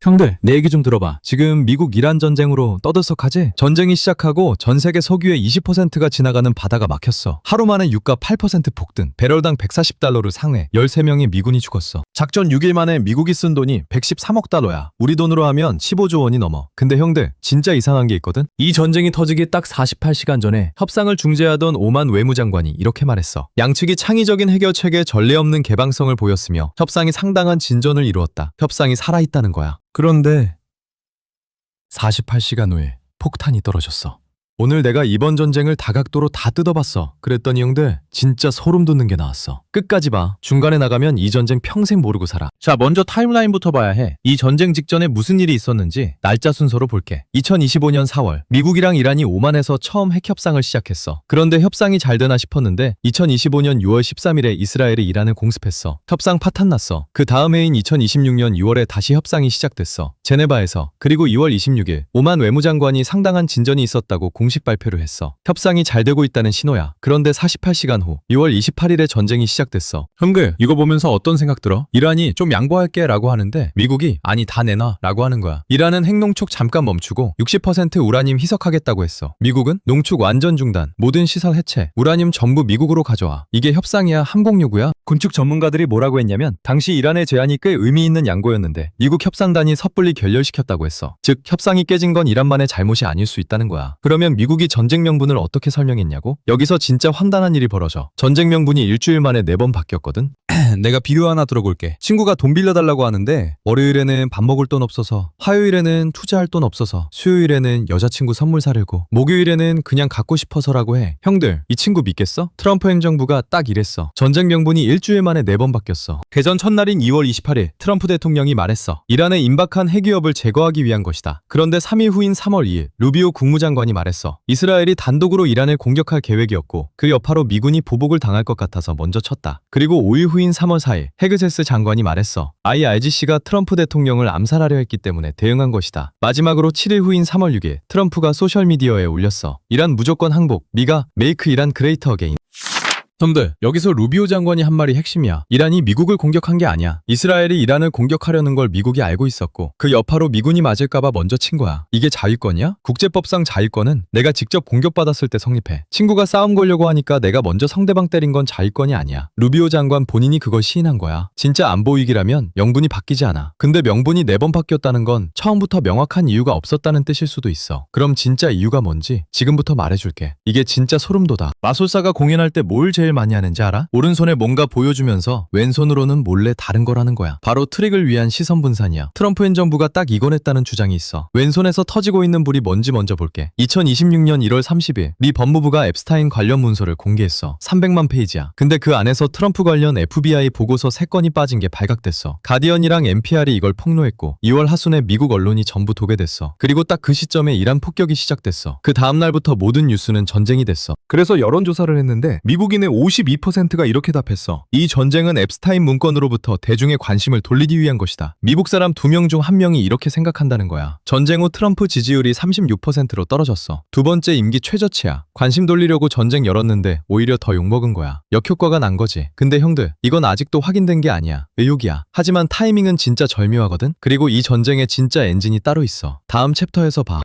형들, 내 얘기 좀 들어봐. 지금 미국 이란 전쟁으로 떠들썩하지? 전쟁이 시작하고 전 세계 석유의 20%가 지나가는 바다가 막혔어. 하루 만에 유가 8% 폭등, 배럴당 140달러를 상회, 13명의 미군이 죽었어. 작전 6일 만에 미국이 쓴 돈이 113억 달러야. 우리 돈으로 하면 15조 원이 넘어. 근데 형들, 진짜 이상한 게 있거든? 이 전쟁이 터지기 딱 48시간 전에 협상을 중재하던 오만 외무장관이 이렇게 말했어. 양측이 창의적인 해결책에 전례 없는 개방성을 보였으며 협상이 상당한 진전을 이루었다. 협상이 살아있다는 거야. 그런데 48시간 후에 폭탄이 떨어졌어. 오늘 내가 이번 전쟁을 다각도로 다 뜯어봤어. 그랬더니 형들 진짜 소름 돋는 게 나왔어. 끝까지 봐. 중간에 나가면 이 전쟁 평생 모르고 살아. 자, 먼저 타임라인부터 봐야 해. 이 전쟁 직전에 무슨 일이 있었는지 날짜 순서로 볼게. 2025년 4월 미국이랑 이란이 오만에서 처음 핵협상을 시작했어. 그런데 협상이 잘 되나 싶었는데 2025년 6월 13일에 이스라엘이 이란을 공습했어. 협상 파탄 났어. 그 다음 해인 2026년 6월에 다시 협상이 시작됐어. 제네바에서. 그리고 2월 26일 오만 외무장관이 상당한 진전이 있었다고 공식 발표를 했어. 협상이 잘 되고 있다는 신호야. 그런데 48시간 후 6월 28일에 전쟁이 시작됐어. 형들, 이거 보면서 어떤 생각 들어? 이란이 좀 양보할게 라고 하는데 미국이 아니 다 내놔 라고 하는 거야. 이란은 핵농축 잠깐 멈추고 60% 우라늄 희석하겠다고 했어. 미국은 농축 완전 중단, 모든 시설 해체, 우라늄 전부 미국으로 가져와. 이게 협상이야 항공 요구야? 군축 전문가들이 뭐라고 했냐면 당시 이란의 제안이 꽤 의미 있는 양보였는데 미국 협상단이 섣불리 결렬시켰다고 했어. 즉 협상이 깨진 건 이란만의 잘못이 아닐 수 있다는 거야. 그러면 미국이 전쟁 명분을 어떻게 설명했냐고? 여기서 진짜 환단한 일이 벌어져. 전쟁 명분이 일주일 만에 4번 바뀌었거든? 내가 비유 하나 들어볼게. 친구가 돈 빌려달라고 하는데 월요일에는 밥 먹을 돈 없어서, 화요일에는 투자할 돈 없어서, 수요일에는 여자친구 선물 사려고, 목요일에는 그냥 갖고 싶어서라고 해. 형들, 이 친구 믿겠어? 트럼프 행정부가 딱 이랬어. 전쟁 명분이 일주일 만에 4번 바뀌었어. 개전 첫날인 2월 28일 트럼프 대통령이 말했어. 이란의 임박한 핵위협을 제거하기 위한 것이다. 그런데 3일 후인 3월 2일 루비오 국무장관이 말했어. 이스라엘이 단독으로 이란을 공격할 계획이었고 그 여파로 미군이 보복을 당할 것 같아서 먼저 쳤다. 그리고 5일 후인 3월 4일 헤그세스 장관이 말했어. IRGC가 트럼프 대통령을 암살하려 했기 때문에 대응한 것이다. 마지막으로 7일 후인 3월 6일 트럼프가 소셜미디어에 올렸어. 이란 무조건 항복, 미가 메이크 이란 그레이터 어게인. 형들, 여기서 루비오 장관이 한 말이 핵심이야. 이란이 미국을 공격한 게 아니야. 이스라엘이 이란을 공격하려는 걸 미국이 알고 있었고 그 여파로 미군이 맞을까봐 먼저 친 거야. 이게 자위권이야? 국제법상 자위권은 내가 직접 공격받았을 때 성립해. 친구가 싸움 걸려고 하니까 내가 먼저 상대방 때린 건 자위권이 아니야. 루비오 장관 본인이 그걸 시인한 거야. 진짜 안보위기라면 명분이 바뀌지 않아. 근데 명분이 4번 바뀌었다는 건 처음부터 명확한 이유가 없었다는 뜻일 수도 있어. 그럼 진짜 이유가 뭔지 지금부터 말해줄게. 이게 진짜 소름 돋아. 마술사가 공연할 때 뭘 제일 많이 하는지 알아? 오른손에 뭔가 보여주면서 왼손으로는 몰래 다른 거라는 거야. 바로 트릭을 위한 시선 분산이야. 트럼프 행정부가 딱 이걸 했다는 주장이 있어. 왼손에서 터지고 있는 불이 뭔지 먼저 볼게. 2026년 1월 30일 미 법무부가 앱스타인 관련 문서를 공개했어. 300만 페이지야. 근데 그 안에서 트럼프 관련 FBI 보고서 3건이 빠진 게 발각됐어. 가디언이랑 NPR이 이걸 폭로했고 2월 하순에 미국 언론이 전부 도배됐어. 그리고 딱 그 시점에 이란 폭격이 시작됐어. 그 다음날부터 모든 뉴스는 전쟁이 됐어. 그래서 여론조사를 했는데 미국인의 52%가 이렇게 답했어. 이 전쟁은 앱스타인 문건으로부터 대중의 관심을 돌리기 위한 것이다. 미국 사람 2명 중 1명이 이렇게 생각한다는 거야. 전쟁 후 트럼프 지지율이 36%로 떨어졌어. 두 번째 임기 최저치야. 관심 돌리려고 전쟁 열었는데 오히려 더 욕먹은 거야. 역효과가 난 거지. 근데 형들, 이건 아직도 확인된 게 아니야. 의혹이야. 하지만 타이밍은 진짜 절묘하거든? 그리고 이 전쟁에 진짜 엔진이 따로 있어. 다음 챕터에서 봐.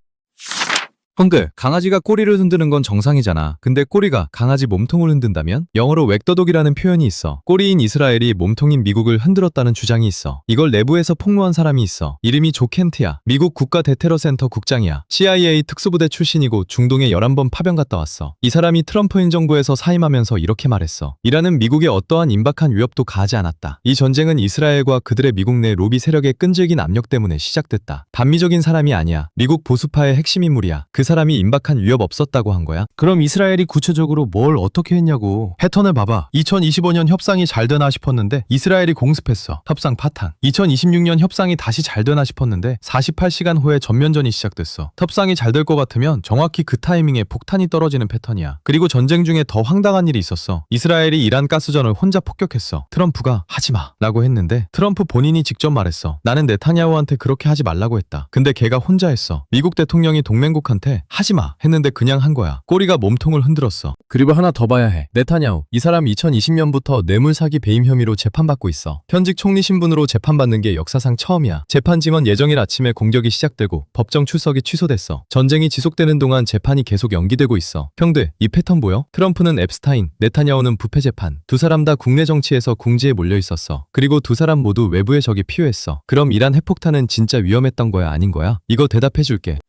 형들, 강아지가 꼬리를 흔드는 건 정상이잖아. 근데 꼬리가 강아지 몸통을 흔든다면? 영어로 웩더독이라는 표현이 있어. 꼬리인 이스라엘이 몸통인 미국을 흔들었다는 주장이 있어. 이걸 내부에서 폭로한 사람이 있어. 이름이 조 켄트야. 미국 국가대테러센터 국장이야. CIA 특수부대 출신이고 중동에 11번 파병 갔다 왔어. 이 사람이 트럼프 행정부에서 사임하면서 이렇게 말했어. 이란은 미국에 어떠한 임박한 위협도 가하지 않았다. 이 전쟁은 이스라엘과 그들의 미국 내 로비 세력의 끈질긴 압력 때문에 시작됐다. 반미적인 사람이 아니야. 미국 보수파의 핵심 인물이야. 그 사람이 임박한 위협 없었다고 한 거야? 그럼 이스라엘이 구체적으로 뭘 어떻게 했냐고. 패턴을 봐봐. 2025년 협상이 잘 되나 싶었는데 이스라엘이 공습했어. 협상 파탄. 2026년 협상이 다시 잘 되나 싶었는데 48시간 후에 전면전이 시작됐어. 협상이 잘 될 것 같으면 정확히 그 타이밍에 폭탄이 떨어지는 패턴이야. 그리고 전쟁 중에 더 황당한 일이 있었어. 이스라엘이 이란 가스전을 혼자 폭격했어. 트럼프가 하지마 라고 했는데 트럼프 본인이 직접 말했어. 나는 네타냐후한테 그렇게 하지 말라고 했다. 근데 걔가 혼자 했어. 미국 대통령이 동맹국한테 해. 하지마 했는데 그냥 한 거야. 꼬리가 몸통을 흔들었어. 그리고 하나 더 봐야 해. 네타냐후. 이 사람 2020년부터 뇌물 사기 배임 혐의로 재판받고 있어. 현직 총리 신분으로 재판받는 게 역사상 처음이야. 재판 증언 예정일 아침에 공격이 시작되고 법정 출석이 취소됐어. 전쟁이 지속되는 동안 재판이 계속 연기되고 있어. 형들, 이 패턴 보여? 트럼프는 앱스타인, 네타냐후는 부패 재판. 두 사람 다 국내 정치에서 궁지에 몰려 있었어. 그리고 두 사람 모두 외부의 적이 필요했어. 그럼 이란 핵폭탄은 진짜 위험했던 거야, 아닌 거야? 이거 대답해 줄게.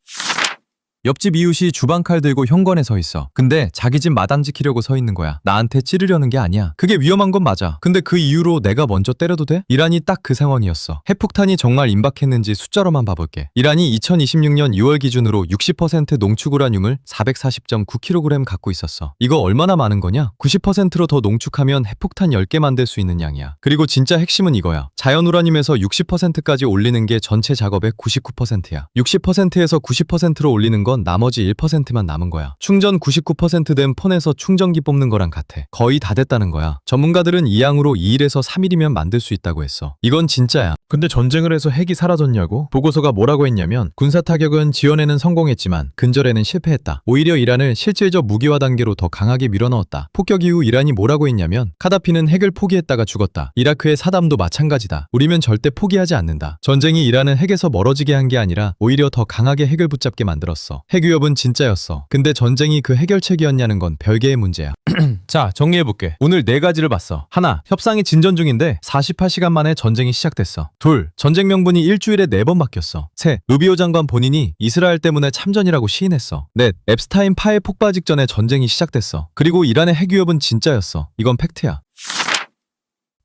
옆집 이웃이 주방칼 들고 현관에 서 있어. 근데 자기 집 마당 지키려고 서 있는 거야. 나한테 찌르려는 게 아니야. 그게 위험한 건 맞아. 근데 그 이유로 내가 먼저 때려도 돼? 이란이 딱 그 상황이었어. 핵폭탄이 정말 임박했는지 숫자로만 봐볼게. 이란이 2026년 6월 기준으로 60% 농축 우라늄을 440.9kg 갖고 있었어. 이거 얼마나 많은 거냐? 90%로 더 농축하면 핵폭탄 10개 만들 수 있는 양이야. 그리고 진짜 핵심은 이거야. 자연 우라늄에서 60%까지 올리는 게 전체 작업의 99%야. 60%에서 90%로 올리는 건 나머지 1%만 남은 거야. 충전 99%된 폰에서 충전기 뽑는 거랑 같아. 거의 다 됐다는 거야. 전문가들은 이 양으로 2일에서 3일이면 만들 수 있다고 했어. 이건 진짜야. 근데 전쟁을 해서 핵이 사라졌냐고? 보고서가 뭐라고 했냐면 군사 타격은 지원에는 성공했지만 근절에는 실패했다. 오히려 이란을 실질적 무기화 단계로 더 강하게 밀어넣었다. 폭격 이후 이란이 뭐라고 했냐면 카다피는 핵을 포기했다가 죽었다. 이라크의 사담도 마찬가지다. 우리면 절대 포기하지 않는다. 전쟁이 이란은 핵에서 멀어지게 한 게 아니라 오히려 더 강하게 핵을 붙잡게 만들었어. 핵위협은 진짜였어. 근데 전쟁이 그 해결책이었냐는 건 별개의 문제야. 자, 정리해볼게. 오늘 4가지를 봤어. 하나, 협상이 진전 중인데 48시간 만에 전쟁이 시작됐어. 둘, 전쟁 명분이 일주일에 4번 바뀌었어. 셋, 루비오 장관 본인이 이스라엘 때문에 참전이라고 시인했어. 넷, 앱스타인 파일 폭발 직전에 전쟁이 시작됐어. 그리고 이란의 핵위협은 진짜였어. 이건 팩트야.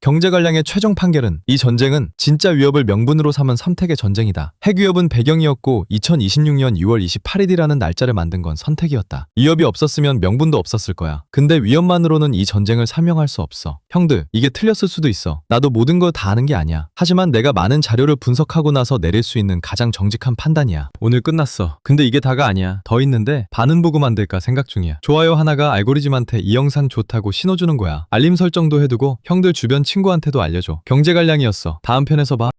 경제관량의 최종 판결은 이 전쟁은 진짜 위협을 명분으로 삼은 선택의 전쟁이다. 핵위협은 배경이었고 2026년 6월 28일이라는 날짜를 만든 건 선택이었다. 위협이 없었으면 명분도 없었을 거야. 근데 위협만으로는 이 전쟁을 설명할 수 없어. 형들, 이게 틀렸을 수도 있어. 나도 모든 걸 다 아는 게 아니야. 하지만 내가 많은 자료를 분석하고 나서 내릴 수 있는 가장 정직한 판단이야. 오늘 끝났어. 근데 이게 다가 아니야. 더 있는데 반은 보고 만들까 생각 중이야. 좋아요 하나가 알고리즘한테 이 영상 좋다고 신호 주는 거야. 알림 설정도 해두고 형들 주변 친구한테도 알려줘. 경제관량이었어. 다음 편에서 봐.